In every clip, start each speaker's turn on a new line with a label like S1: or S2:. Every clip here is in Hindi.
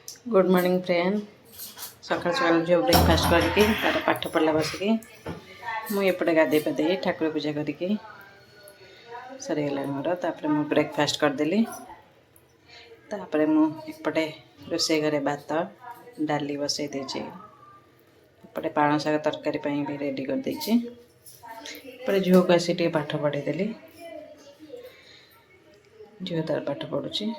S1: Good morning friend. सकाल सकाल जो ब्रेकफास्ट करके तार पाठ पढ़ला बसिकी मुझे गाधे पाधे ठाकुर पूजा करके सरीगला मोर। तापर मु ब्रेकफास्ट करदेली। तापर मुझे रोषे घरे भात डाली बसई देचे। एपटे पाण शाग तरकारी भी रेडी कर देची। एपटे झील को आसी पाठ पढ़ेदेली। झील तार पाठ पढ़ुची।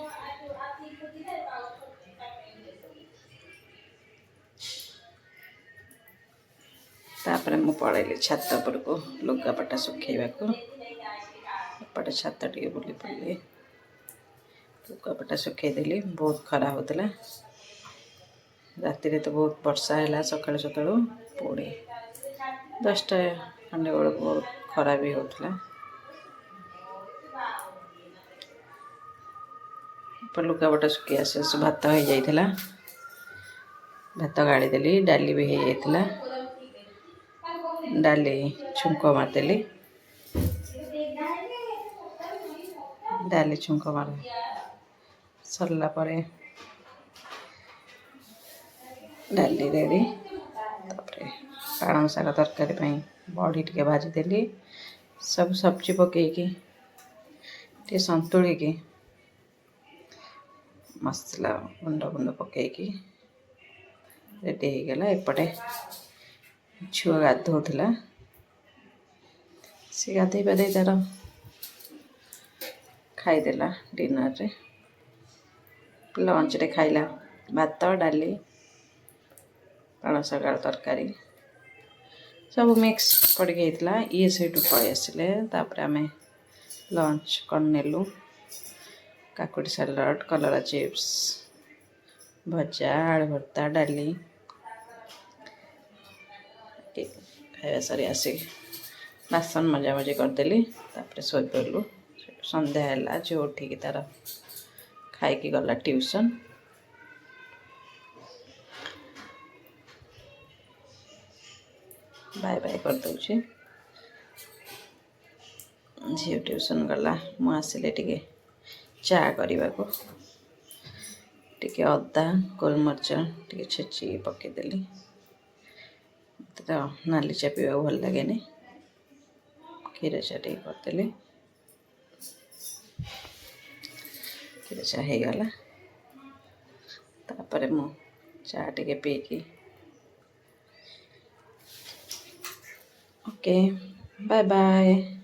S1: तापर मु पड़ेली छात पर को लुगापटा सुखेवा को। एपटे छात टे बुली पड़े लुगापटा सुखेदेली। बहुत खरा होता राति तो बहुत वर्षा है। सका सका पुणी 10टा खंडे बेल बहुत खरा भी होता। लुगापटा सुखी आस भात हो जाता। भात गाड़ी देली। डाली भी हो जाता। डाली छुंक मारदेली। डाली छुंक मार सरला परे डाली रेडी। पाण शाग तरकारी बड़ी टे भाजीदेली। सब सब्जी पकईकि संतुलिकी मसला गुंड गुंड पकईकि रेडी हो गला। एपटे छुआ गाधोला। सी गाधे पाधे तार खाईदेला। डिनर रे लंच रे खाइला भात डाली पाण शाग तरकारी सब मिक्स पड़के होता। ये से पलि आसिले। आम लंच करनेलु। काकुड़ी सालाड कलरा चिप्स भजा आलू भर्ता डाली खाଇବା सारी आसिक बासन मजा मजी करदेली। तापर शोई पड़लु। संध्या है झील उठिकी तार खाई गला ट्यूशन। बाय बाय कर दूची। झील ट्यूशन गला। मु आसिले टिके चा करने को टिके अदा गोलमरिच टिके छेची पकईदेली। तो नाली चा पीवा भल लगे। क्षीर चा टे करदेली। क्षीर चा हो गला। तापर मु चा टे पीकी ओके बाय बाय।